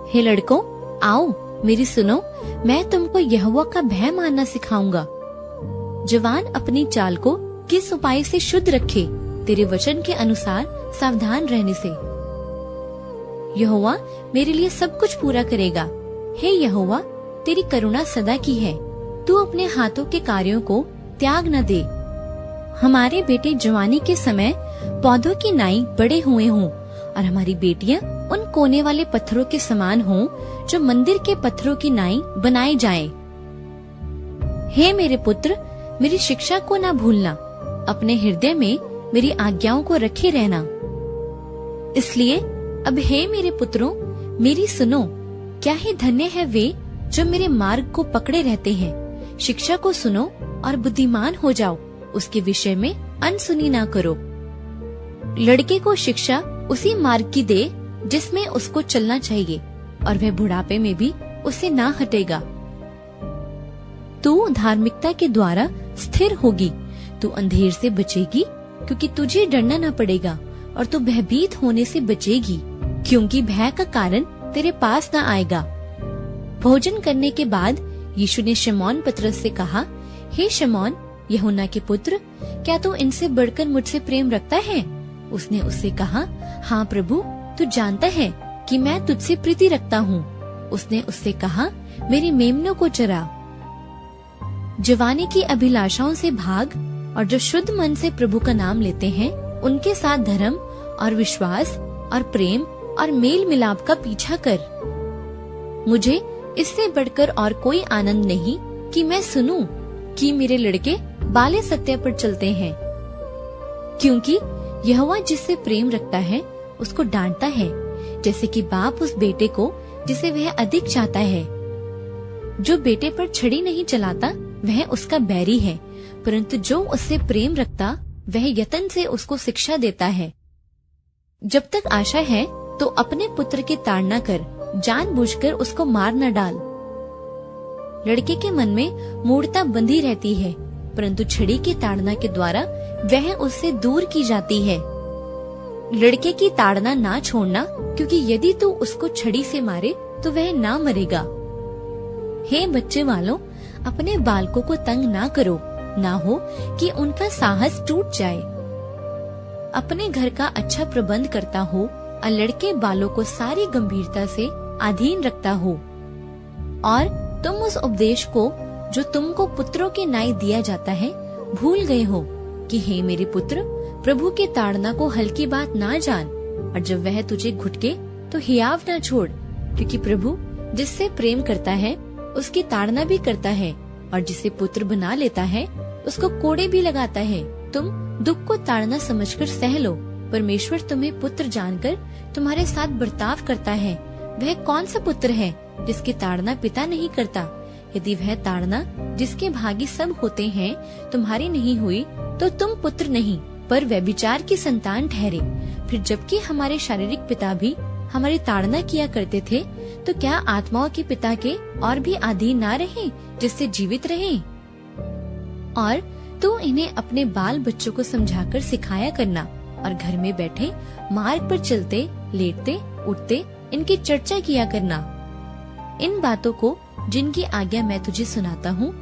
हे लड़कों, आओ मेरी सुनो, मैं तुमको यहोवा का भय मानना सिखाऊंगा। जवान अपनी चाल को किस उपाय से शुद्ध रखे, तेरे वचन के अनुसार सावधान रहने से। यहोवा मेरे लिए सब कुछ पूरा करेगा। हे यहोवा, तेरी करुणा सदा की है, तू अपने हाथों के कार्यों को त्याग न दे। हमारे बेटे जवानी के समय पौधों की नाई बड़े हुए हों और हमारी बेटियां उन कोने वाले पत्थरों के समान हों जो मंदिर के पत्थरों की नाई बनाए जाएं। हे मेरे पुत्र, मेरी शिक्षा को ना भूलना, अपने हृदय में मेरी आज्ञाओं को रखे रहना। इसलिए अब हे मेरे पुत्रों, मेरी सुनो, क्या ही धन्य है वे जो मेरे मार्ग को पकड़े रहते हैं। शिक्षा को सुनो और बुद्धिमान हो जाओ, उसके विषय में अनसुनी ना करो। लड़के को शिक्षा उसी मार्ग की दे जिसमें उसको चलना चाहिए, और वह बुढ़ापे में भी उससे ना हटेगा। तू धार्मिकता के द्वारा स्थिर होगी, तू अंधेर से बचेगी, क्योंकि तुझे डरना न पड़ेगा, और तू भयभीत होने से बचेगी, क्योंकि भय का कारण तेरे पास न आएगा। भोजन करने के बाद यीशु ने शमौन पतरस से कहा, हे शमौन, यूहन्ना के पुत्र, क्या तू इनसे बढ़कर मुझसे प्रेम रखता है? उसने उससे कहा, हाँ प्रभु, तू जानता है कि मैं तुझसे प्रीति रखता हूँ। उसने उससे कहा, मेरी मेमनों को चरा। जवानी की अभिलाषाओं से भाग, और जो शुद्ध मन से प्रभु का नाम लेते हैं, उनके साथ धर्म और विश्वास और प्रेम और मेल मिलाप का पीछा कर। मुझे इससे बढ़कर और कोई आनंद नहीं कि मैं सुनूं कि मेरे लड़के बाले सत्य पर चलते हैं, क्योंकि यहोवा जिससे प्रेम रखता है उसको डांटता है, जैसे कि बाप उस बेटे को जिसे वह अधिक चाहता है। जो बेटे पर छड़ी नहीं चलाता वह उसका बैरी है, परंतु जो उससे प्रेम रखता वह यत्न से उसको शिक्षा देता है। जब तक आशा है तो अपने पुत्र की ताड़ना कर, जानबूझकर उसको मार न डाल। लड़के के मन में मूढ़ता बंधी रहती है, परंतु छड़ी की ताड़ना के द्वारा वह उससे दूर की जाती है। लड़के की ताड़ना ना छोड़ना, क्योंकि यदि तू उसको छड़ी से मारे तो वह ना मरेगा। हे बच्चे वालों, अपने बालकों को तंग ना करो, ना हो कि उनका साहस टूट जाए। अपने घर का अच्छा प्रबंध करता हो और लड़के बालों को सारी गंभीरता से अधीन रखता हो। और तुम उस उपदेश को जो तुमको पुत्रों के नाई दिया जाता है भूल गए हो कि हे मेरे पुत्र, प्रभु के ताड़ना को हल्की बात ना जान, और जब वह तुझे घुटके तो हियाव ना छोड़, क्योंकि प्रभु जिससे प्रेम करता है उसकी ताड़ना भी करता है, और जिसे पुत्र बना लेता है उसको कोड़े भी लगाता है। तुम दुख को ताड़ना समझकर सह लो, परमेश्वर तुम्हें पुत्र जानकर तुम्हारे साथ बर्ताव करता है। वह कौन सा पुत्र है जिसकी ताड़ना पिता नहीं करता? यदि वह ताड़ना जिसके भागी सब होते हैं तुम्हारी नहीं हुई, तो तुम पुत्र नहीं पर व्यभिचार की संतान ठहरे। फिर जबकि हमारे शारीरिक पिता भी हमारी ताड़ना किया करते थे, तो क्या आत्माओं के पिता के और भी अधीन ना रहे, जिससे जीवित रहे? और तू इन्हें अपने बाल बच्चों को समझाकर सिखाया करना, और घर में बैठे मार्ग पर चलते लेटते उठते इनकी चर्चा किया करना। इन बातों को जिनकी आज्ञा मैं तुझे सुनाता हूँ